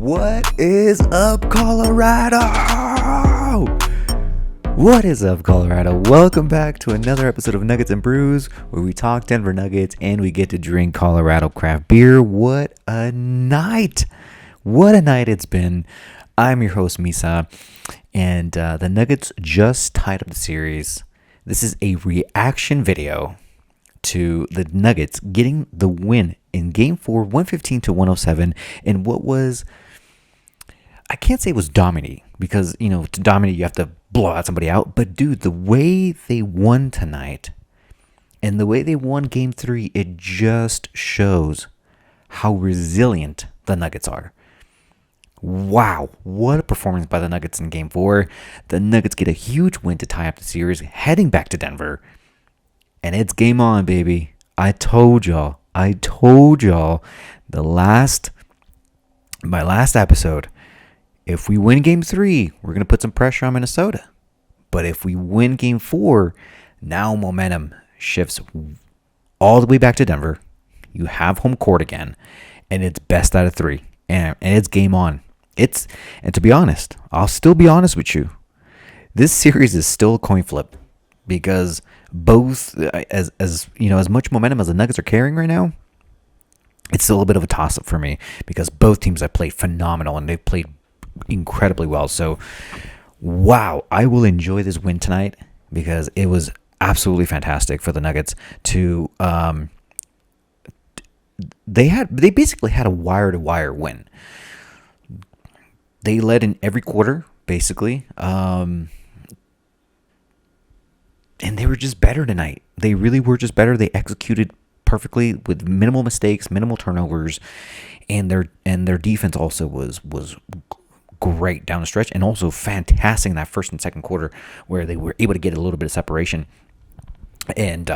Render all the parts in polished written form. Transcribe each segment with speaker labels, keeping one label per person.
Speaker 1: What is up, Colorado? What is up, Colorado? Welcome back to another episode of Nuggets and Brews, where we talk Denver Nuggets and we get to drink Colorado craft beer. What a night! What a night it's been. I'm your host, Misa, and the Nuggets just tied up the series. This is a reaction video to the Nuggets getting the win in Game 4, 115-107, in what was, I can't say it was dominating, because, to dominate you have to blow out somebody out, but dude, the way they won tonight, and the way they won Game 3, it just shows how resilient the Nuggets are. Wow, what a performance by the Nuggets in Game 4. The Nuggets get a huge win to tie up the series, heading back to Denver. And it's game on, baby. I told y'all. My last episode, if we win Game 3, we're going to put some pressure on Minnesota. But if we win Game 4, now momentum shifts all the way back to Denver. You have home court again, and it's best out of 3. And it's game on. And to be honest, I'll still be honest with you. This series is still a coin flip, because both, as much momentum as the Nuggets are carrying right now, it's still a bit of a toss-up for me, because both teams have played phenomenal and they've played incredibly well. So, wow, I will enjoy this win tonight, because it was absolutely fantastic for the Nuggets to. They basically had a wire-to-wire win. They led in every quarter, basically. And they were just better tonight. They really were just better. They executed perfectly with minimal mistakes, minimal turnovers, and their defense also was great down the stretch, and also fantastic in that first and second quarter, where they were able to get a little bit of separation and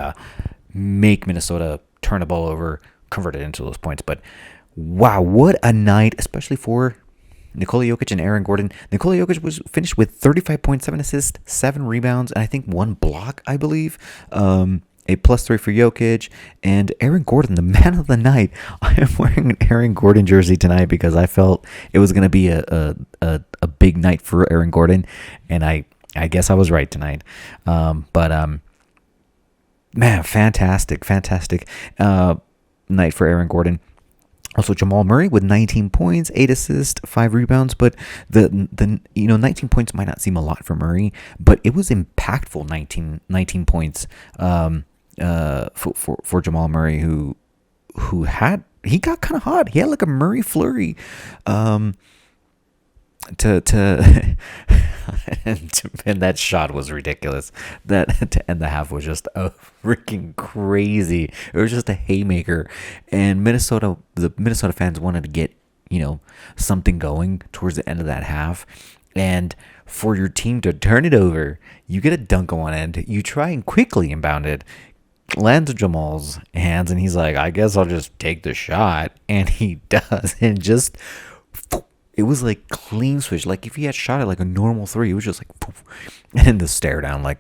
Speaker 1: make Minnesota turn the ball over, convert it into those points. But wow, what a night, especially for Nikola Jokic and Aaron Gordon. Nikola Jokic was finished with 35.7 assists, 7 rebounds, and I think 1 block, I believe. A +3 for Jokic. And Aaron Gordon, the man of the night. I am wearing an Aaron Gordon jersey tonight because I felt it was going to be a big night for Aaron Gordon. And I guess I was right tonight. Man, fantastic night for Aaron Gordon. Also, Jamal Murray with 19 points, 8 assists, 5 rebounds. But the 19 points might not seem a lot for Murray, but it was impactful. 19 points for Jamal Murray, who got kind of hot. He had like a Murray flurry. And that shot was ridiculous. That to end the half was just freaking crazy. It was just a haymaker, and the Minnesota fans wanted to get something going towards the end of that half, and for your team to turn it over, you get a dunk on one end, you try and quickly inbound it, lands in Jamal's hands, and he's like, I guess I'll just take the shot, and he does, and just. It was like clean switch. Like if he had shot it like a normal 3, it was just like poof. And then the stare down, like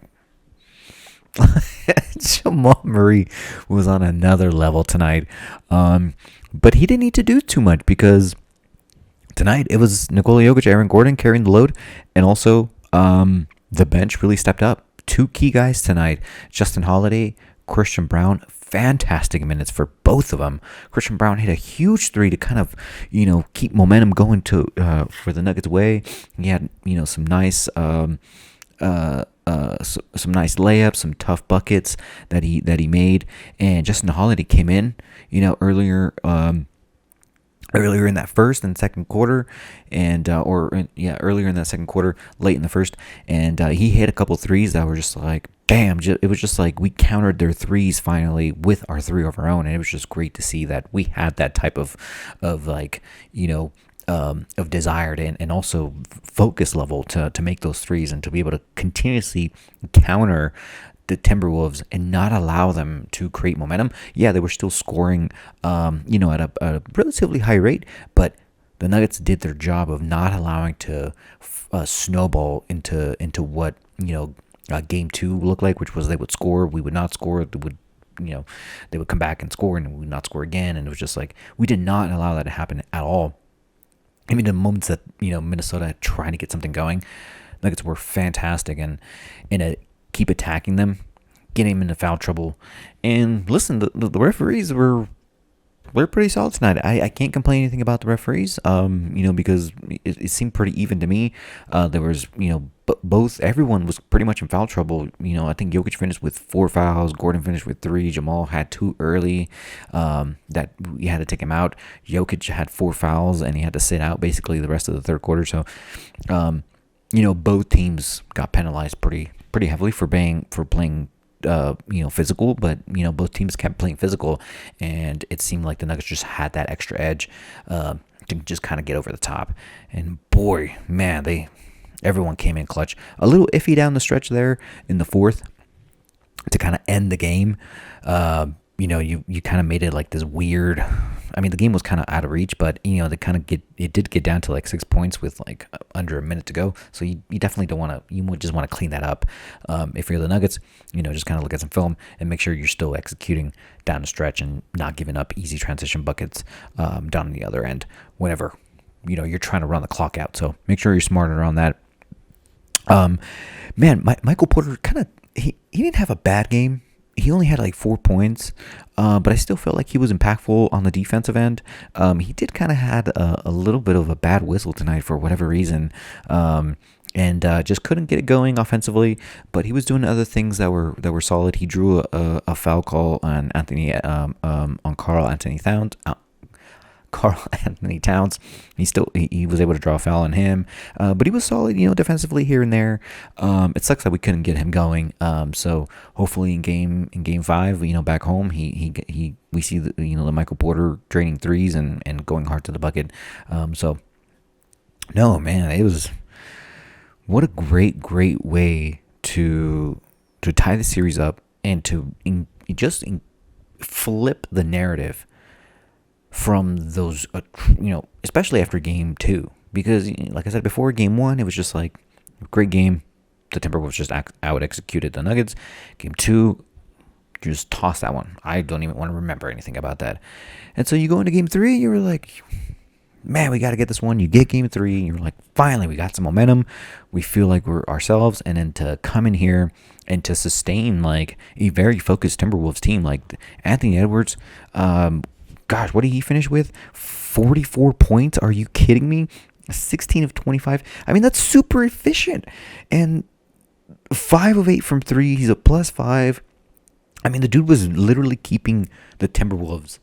Speaker 1: Jamal Murray was on another level tonight. But he didn't need to do too much, because tonight it was Nikola Jokic, Aaron Gordon carrying the load, and also the bench really stepped up. 2 key guys tonight: Justin Holiday, Christian Braun. Fantastic minutes for both of them. Christian Braun hit a huge 3 to kind of, keep momentum going for the Nuggets' way. He had, some nice, some nice layups, some tough buckets that he made. And Justin Holiday came in, earlier in that first and second quarter, and earlier in that second quarter, late in the first, and he hit a couple threes that were just like, bam! It was just like we countered their threes finally with our 3 of our own, and it was just great to see that we had that type of desire and also focus level to make those threes, and to be able to continuously counter the Timberwolves and not allow them to create momentum. Yeah, they were still scoring, at a relatively high rate, but the Nuggets did their job of not allowing to snowball into what Game 2 looked like, which was they would score, we would not score, they would come back and score, and we would not score again, and it was just like we did not allow that to happen at all. I mean, the moments that Minnesota tried to get something going, Nuggets were fantastic and keep attacking them, getting them into foul trouble. And listen, the referees were pretty solid tonight. I can't complain anything about the referees, because it seemed pretty even to me. There was, both, everyone was pretty much in foul trouble. I think Jokic finished with 4 fouls, Gordon finished with 3, Jamal had 2 early, that we had to take him out. Jokic had 4 fouls and he had to sit out basically the rest of the third quarter. So, both teams got penalized pretty heavily for playing physical, but both teams kept playing physical, and it seemed like the Nuggets just had that extra edge to just kind of get over the top. And boy, man, everyone came in clutch. A little iffy down the stretch there in the fourth to kind of end the game. You kind of made it like this weird. I mean, the game was kind of out of reach, but they it did get down to like 6 points with like under a minute to go. So you definitely don't want to. You would just want to clean that up. If you're the Nuggets, just kind of look at some film and make sure you're still executing down the stretch and not giving up easy transition buckets down on the other end whenever you're trying to run the clock out. So make sure you're smart around that. Michael Porter he didn't have a bad game. He only had like 4 points, but I still felt like he was impactful on the defensive end. He did kind of had a little bit of a bad whistle tonight for whatever reason, and just couldn't get it going offensively. But he was doing other things that were solid. He drew a foul call on Carl Anthony Towns. He was able to draw a foul on him, but he was solid, defensively here and there. It sucks that we couldn't get him going. So hopefully in game 5, back home, we see the Michael Porter draining threes and going hard to the bucket. So no, man, it was what a great way to tie the series up and to flip the narrative from those, especially after game 2, because like I said before, game 1, it was just like great game. The Timberwolves just out executed the Nuggets. Game 2, just toss that one. I don't even want to remember anything about that. And so you go into game 3, you were like, man, we got to get this one. You get game 3, and you're like, finally, we got some momentum. We feel like we're ourselves. And then to come in here and to sustain like a very focused Timberwolves team, like Anthony Edwards, gosh, what did he finish with? 44 points? Are you kidding me? 16 of 25. I mean, that's super efficient. And 5 of 8 from 3. He's a +5. I mean, the dude was literally keeping the Timberwolves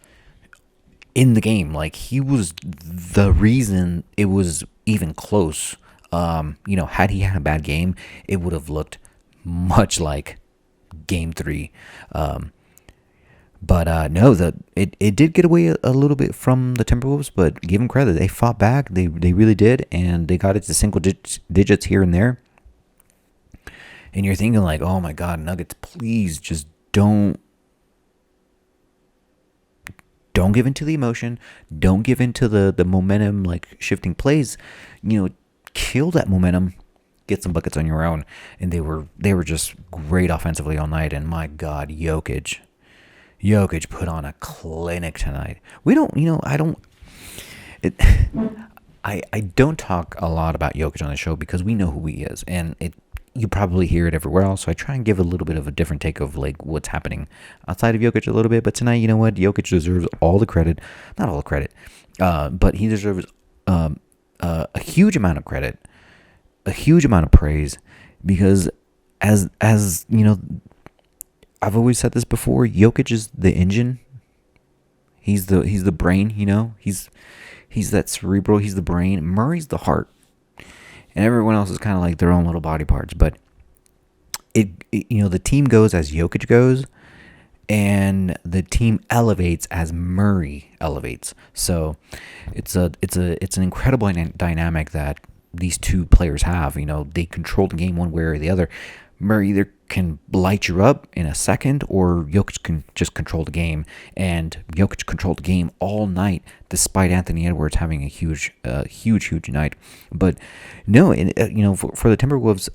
Speaker 1: in the game. Like, he was the reason it was even close. Had he had a bad game, it would have looked much like game 3. But no, it did get away a little bit from the Timberwolves, but give them credit. They fought back. They really did, and they got it to single digits here and there. And you're thinking like, oh my God, Nuggets, please just don't give into the emotion. Don't give into the momentum, like shifting plays. Kill that momentum. Get some buckets on your own. And they were just great offensively all night. And my God, Jokic put on a clinic tonight. I don't talk a lot about Jokic on the show because we know who he is, and you probably hear it everywhere else. So I try and give a little bit of a different take of like what's happening outside of Jokic a little bit. But tonight, you know what? Jokic deserves all the credit, not all the credit, but he deserves a huge amount of credit, a huge amount of praise, because as I've always said this before, Jokic is the engine. He's the brain, He's that cerebral, he's the brain. Murray's the heart. And everyone else is kind of like their own little body parts, but the team goes as Jokic goes, and the team elevates as Murray elevates. So it's an incredible dynamic that these two players have. They control the game one way or the other. Murray either can light you up in a second, or Jokic can just control the game. And Jokic controlled the game all night, despite Anthony Edwards having a huge night. But no, for the Timberwolves,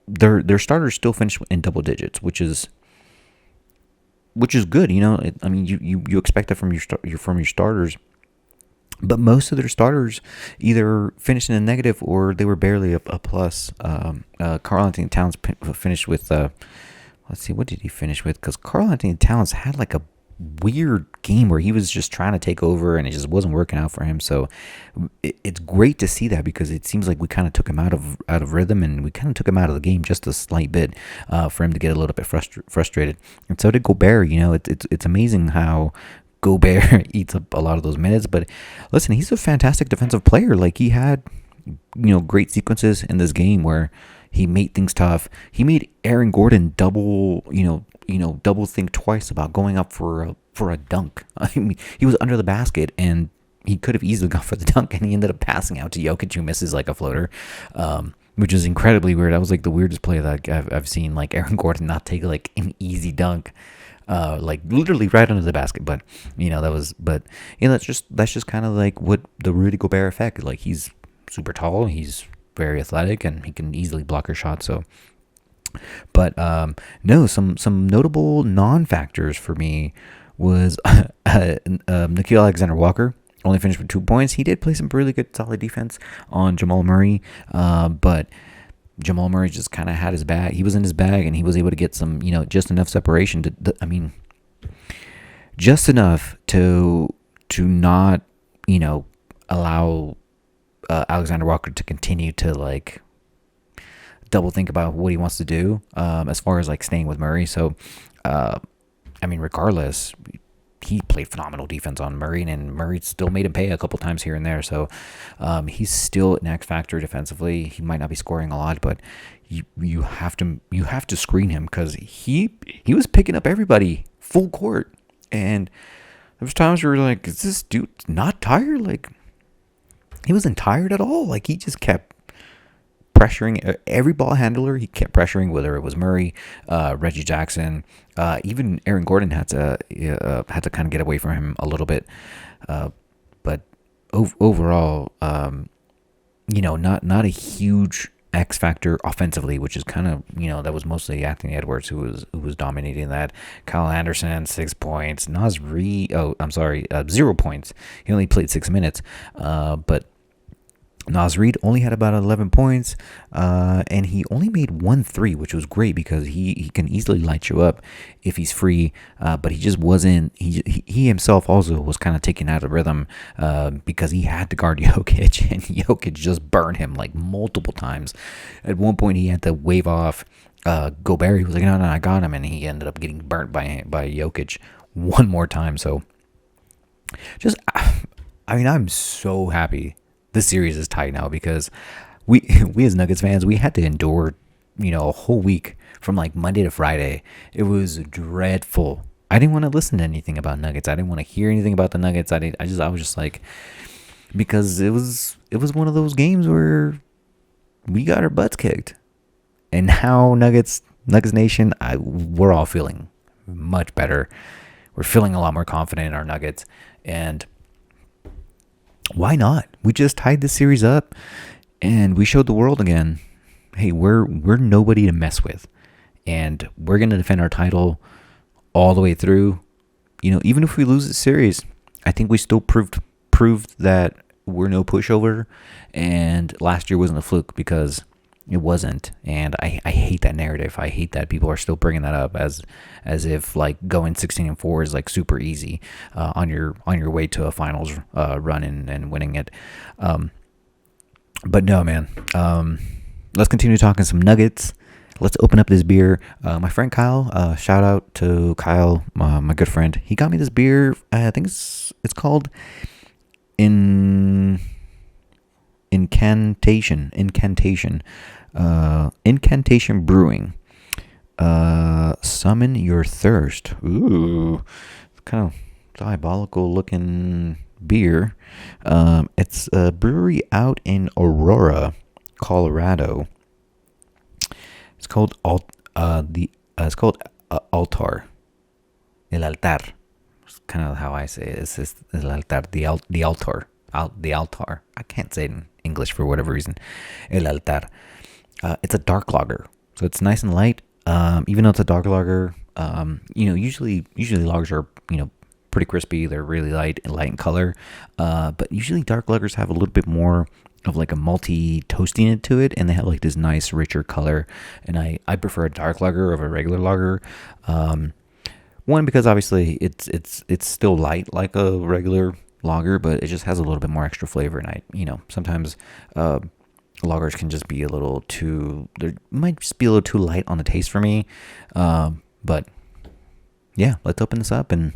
Speaker 1: their starters still finished in double digits, which is good. You expect that from your starters. but most of their starters either finished in a negative or they were barely a plus. Karl Anthony Towns finished with, let's see, what did he finish with? Because Karl Anthony Towns had like a weird game where he was just trying to take over and it just wasn't working out for him. So it's great to see that, because it seems like we kind of took him out of rhythm, and we kind of took him out of the game just a slight bit, for him to get a little bit frustrated. And so did Gobert. It's amazing how Gobert eats up a lot of those minutes. But listen, he's a fantastic defensive player. Like, he had great sequences in this game where he made things tough. He made Aaron Gordon double think twice about going up for a dunk. I mean, he was under the basket and he could have easily gone for the dunk, and he ended up passing out to Jokic, who misses like a floater, which is incredibly weird. That was like the weirdest play that I've seen, like Aaron Gordon not take like an easy dunk, like literally right under the basket. But that's just kind of like what the Rudy Gobert effect. Like, he's super tall, he's very athletic, and he can easily block your shot. So, but no, some notable non-factors for me was Nickeil Alexander-Walker only finished with 2 points. He did play some really good, solid defense on Jamal Murray, but Jamal Murray just kind of had his bag. He was in his bag, and he was able to get some, just enough separation just enough to not, allow Alexander Walker to continue to like double think about what he wants to do, as far as like staying with Murray. So, regardless, he played phenomenal defense on Murray, and Murray still made him pay a couple times here and there. So, he's still an X factor defensively. He might not be scoring a lot, but you have to screen him, because he was picking up everybody full court, and there was times where you're like, is this dude not tired? Like, he wasn't tired at all. Like, he just kept pressuring every ball handler. He kept pressuring, whether it was Murray, Reggie Jackson, even Aaron Gordon had to kind of get away from him a little bit. But overall, not a huge X factor offensively, which is kind of, that was mostly Anthony Edwards who was dominating that. Kyle Anderson, 6 points. Naz Reid, 0 points. He only played 6 minutes, but Naz Reid only had about 11 points, and he only made 1 3, which was great, because he can easily light you up if he's free, but he just wasn't. He himself also was kind of taken out of rhythm, because he had to guard Jokic, and Jokic just burned him like multiple times. At one point, he had to wave off Gobert. He was like, no, I got him, and he ended up getting burnt by Jokic one more time. So, I'm so happy this series is tight now, because we as Nuggets fans, we had to endure, a whole week from like Monday to Friday. It was dreadful. I didn't want to listen to anything about Nuggets. I didn't want to hear anything about the Nuggets. I was just like, because it was one of those games where we got our butts kicked, and now Nuggets Nation, we're all feeling much better. We're feeling a lot more confident in our Nuggets, and why not? We just tied this series up, and we showed the world again, hey, we're nobody to mess with, and we're gonna defend our title all the way through. Even if we lose the series, I think we still proved that we're no pushover, and last year wasn't a fluke, because it wasn't. And I hate that narrative. I hate that people are still bringing that up as if like going 16-4 is like super easy on your way to a finals run and winning it. But no, man. Let's continue talking some Nuggets. Let's open up this beer. My friend Kyle, shout out to Kyle, my good friend. He got me this beer. I think it's called Incantation Brewing. Summon Your Thirst. Ooh, it's kind of diabolical looking beer. It's a brewery out in Aurora, Colorado. It's called Altar. El Altar. It's kind of how I say it. It's just El Altar. The Altar. The Altar. I can't say it in English for whatever reason. El Altar. It's a dark lager, so it's nice and light. Even though it's a dark lager, usually lagers are pretty crispy. They're really light in color. But usually dark lagers have a little bit more of like a malty toastiness to it, and they have like this nice richer color. And I prefer a dark lager over a regular lager. One, because obviously it's still light like a regular lager, but it just has a little bit more extra flavor. And sometimes lagers can just be a little too, they might just be a little too light on the taste for me. But yeah, let's open this up and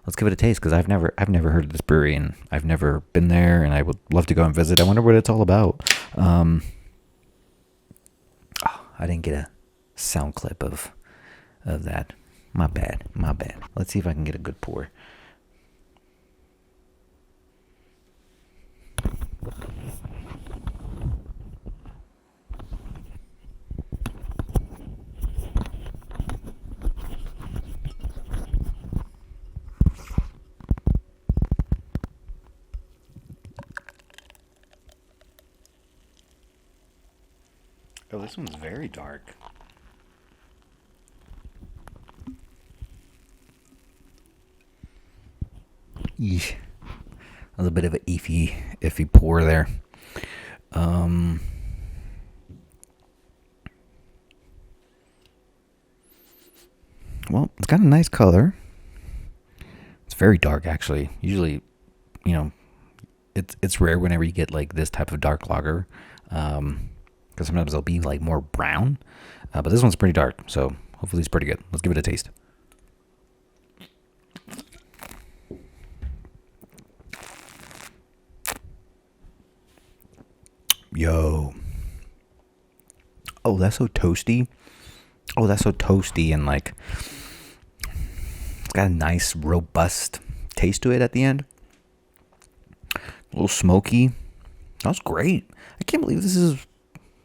Speaker 1: let's give it a taste, because I've never heard of this brewery, and I've never been there, and I would love to go and visit. I wonder what it's all about. I didn't get a sound clip of that. My bad. Let's see if I can get a good pour. Oh, this one's very dark. Eesh. That was a bit of an iffy pour there. Well, it's got a nice color. It's very dark, actually. Usually, it's rare whenever you get like this type of dark lager, because sometimes they'll be like more brown. But this one's pretty dark, so hopefully it's pretty good. Let's give it a taste. Yo. Oh, that's so toasty. And like, it's got a nice, robust taste to it at the end. A little smoky. That's great. I can't believe this is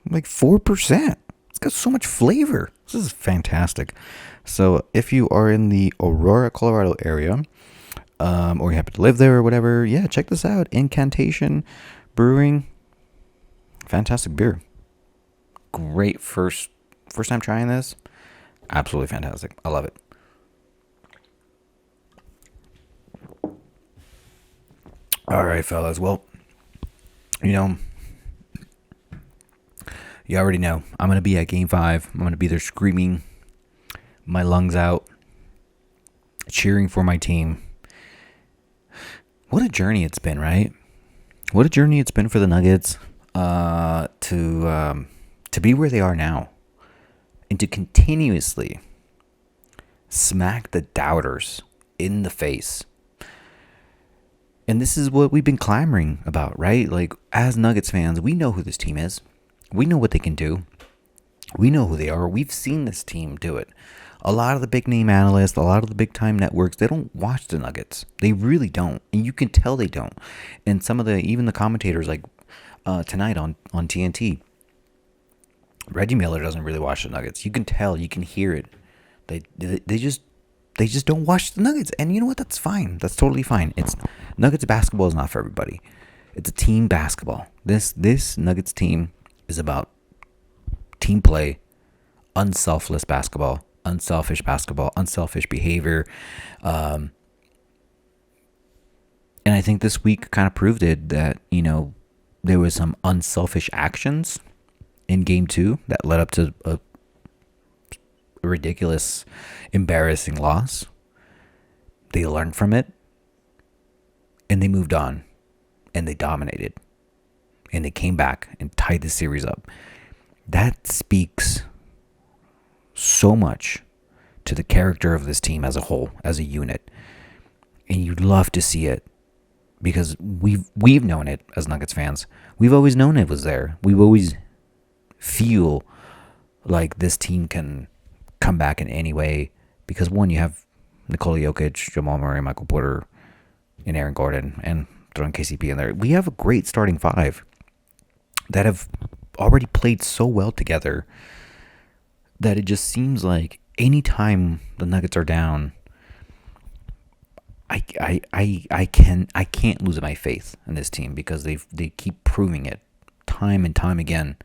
Speaker 1: like 4%. It's got so much flavor. This is fantastic. So if you are in the Aurora, Colorado area, or you happen to live there or whatever, yeah, check this out. Incantation Brewing. Fantastic beer. Great first time trying this. Absolutely fantastic. I love it. All right, fellas. Well, you already know. I'm going to be at Game 5. I'm going to be there screaming my lungs out, cheering for my team. What a journey it's been, right? What a journey it's been for the Nuggets to be where they are now, and to continuously smack the doubters in the face. And this is what we've been clamoring about, right? Like, as Nuggets fans, we know who this team is. We know what they can do. We know who they are. We've seen this team do it. A lot of the big name analysts, a lot of the big time networks, they don't watch the Nuggets. They really don't. And you can tell they don't. And some of even the commentators, like tonight on TNT, Reggie Miller doesn't really watch the Nuggets. You can tell, you can hear it. They just don't watch the Nuggets. And you know what? That's fine. That's totally fine. Nuggets basketball is not for everybody. It's a team basketball. This Nuggets team is about team play, unselfish basketball, unselfish behavior. And I think this week kind of proved it, that, there was some unselfish actions in Game 2 that led up to a ridiculous, embarrassing loss. They learned from it, and they moved on, and they dominated, and they came back and tied the series up. That speaks so much to the character of this team as a whole, as a unit. And you'd love to see it, because we've known it as Nuggets fans. We've always known it was there. We've always feel like this team can come back in any way, because one, you have Nikola Jokic, Jamal Murray, Michael Porter, and Aaron Gordon, and throwing KCP in there. We have a great starting five that have already played so well together that it just seems like anytime the Nuggets are down, I can't lose my faith in this team, because they keep proving it time and time again.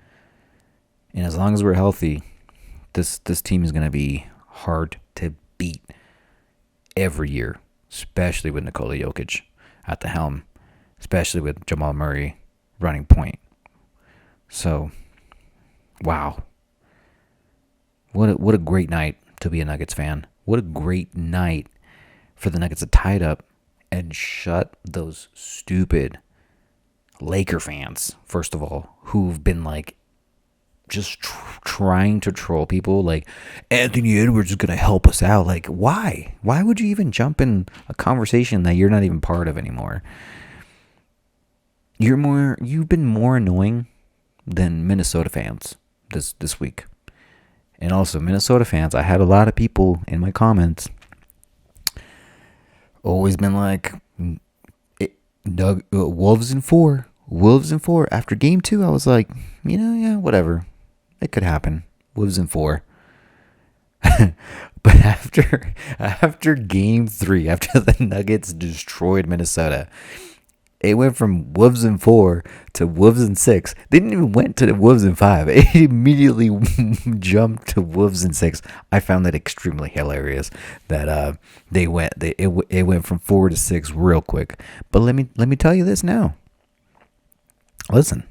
Speaker 1: And as long as we're healthy, this team is going to be hard to beat every year. especially with Nikola Jokic at the helm, especially with Jamal Murray running point. So, wow. What a great night to be a Nuggets fan. What a great night for the Nuggets to tie it up and shut those stupid Laker fans, first of all, who've been like just trying to troll people like Anthony Edwards is going to help us out. Like, why? Why would you even jump in a conversation that you're not even part of anymore? You've been more annoying than Minnesota fans this week. And also, Minnesota fans, I had a lot of people in my comments always been like, Wolves in 4. Wolves in 4. After game 2, I was like, yeah, whatever. It could happen. Wolves in 4. But after game 3, after the Nuggets destroyed Minnesota, it went from Wolves in 4 to Wolves in 6. They didn't even went to the Wolves in 5. It immediately jumped to Wolves in 6. I found that extremely hilarious that it went from 4 to 6 real quick. But let me tell you this now. Listen,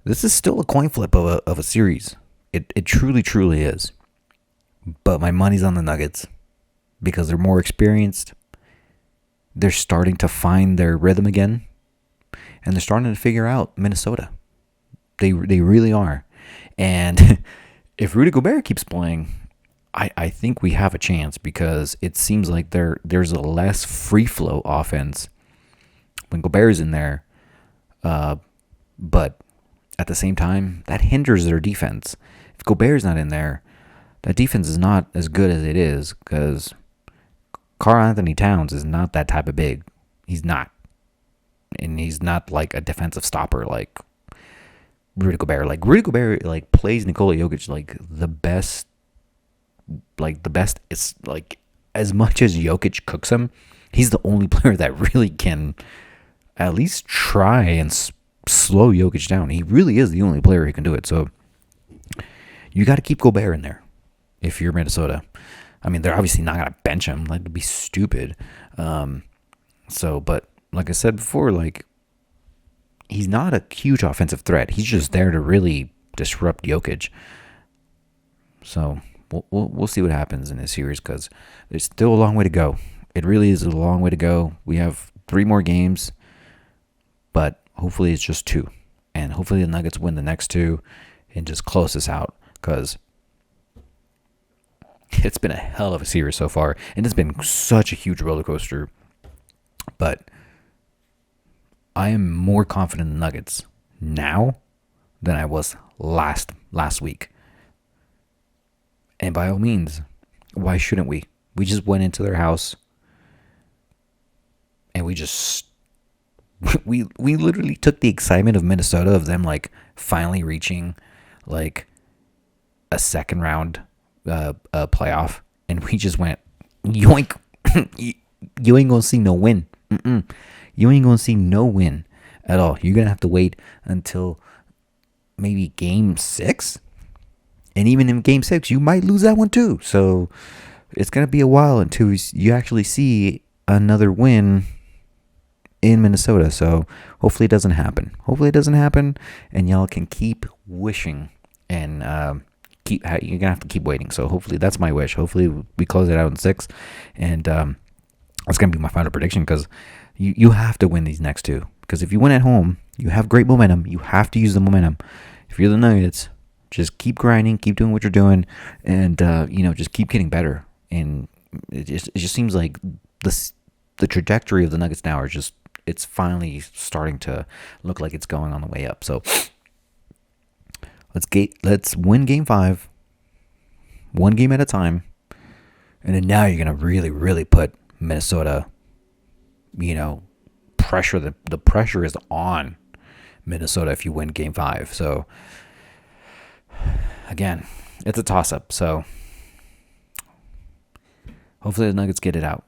Speaker 1: this is still a coin flip of a series. It truly is. But my money's on the Nuggets because they're more experienced. They're starting to find their rhythm again, and they're starting to figure out Minnesota. They really are. And if Rudy Gobert keeps playing, I think we have a chance because it seems like there's a less free flow offense when Gobert's in there. But at the same time, that hinders their defense. If Gobert's not in there, that defense is not as good as it is because Karl Anthony Towns is not that type of big. He's not. And he's not like a defensive stopper like Rudy Gobert. Like Rudy Gobert like plays Nikola Jokic like the best. Like the best. It's like as much as Jokic cooks him, he's the only player that really can at least try and slow Jokic down. He really is the only player who can do it. So you got to keep Gobert in there if you're Minnesota. I mean, they're obviously not going to bench him. That'd be stupid. But like I said before, like he's not a huge offensive threat. He's just there to really disrupt Jokic. So we'll see what happens in this series because there's still a long way to go. It really is a long way to go. We have 3 more games, but hopefully it's just 2. And hopefully the Nuggets win the next 2 and just close this out because it's been a hell of a series so far, and it's been such a huge roller coaster. But I am more confident in the Nuggets now than I was last week. And by all means, why shouldn't we? We just went into their house, and we literally took the excitement of Minnesota of them like finally reaching like a second round playoff, and we just went yoink. You ain't gonna see no win. You ain't gonna see no win at all. You're gonna have to wait until maybe game 6, and even in game 6 you might lose that one too. So it's gonna be a while until you actually see another win in Minnesota. So hopefully it doesn't happen. And y'all can keep wishing and you're gonna have to keep waiting. So hopefully that's my wish. Hopefully we close it out in 6, and that's gonna be my final prediction because you have to win these next 2 because if you win at home, you have great momentum. You have to use the momentum. If you're the Nuggets, just keep grinding, keep doing what you're doing, and just keep getting better. And it just seems like the trajectory of the Nuggets now are just it's finally starting to look like it's going on the way up. So let's win game 5, one game at a time, and then now you're gonna really, really put Minnesota. Pressure. The pressure is on Minnesota if you win game 5. So again, it's a toss up. So hopefully the Nuggets get it out.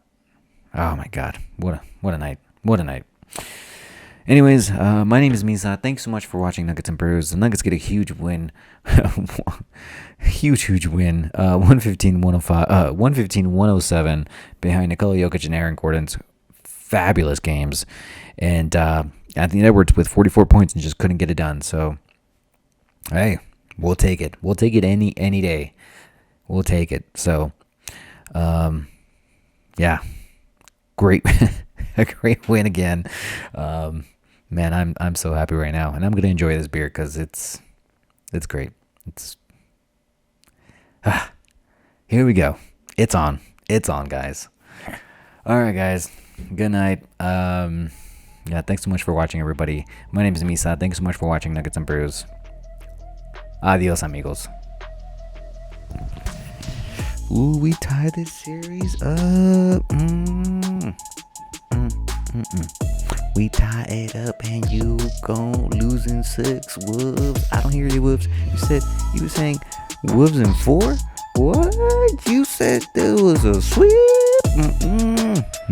Speaker 1: Oh my God, what a night. Anyways, my name is Misa. Thanks so much for watching Nuggets and Brews. The Nuggets get a huge win. huge win. 115-107 behind Nikola Jokic and Aaron Gordon's fabulous games. And Anthony Edwards with 44 points and just couldn't get it done. So, hey, we'll take it. We'll take it any day. We'll take it. So, yeah, great, a great win again. Man, I'm so happy right now, and I'm gonna enjoy this beer because it's great. Here we go. It's on, guys. All right, guys. Good night. Yeah, thanks so much for watching, everybody. My name is Misa. Thanks so much for watching Nuggets and Brews. Adios, amigos. Ooh, we tie this series up. We tie it up and you gon' losing 6 Wolves. I don't hear you, Wolves. You were saying Wolves in 4? What? You said there was a sweep?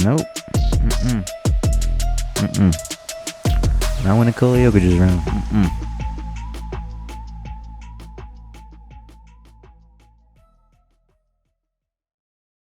Speaker 1: Nope. Not when Nikola Jokic is around.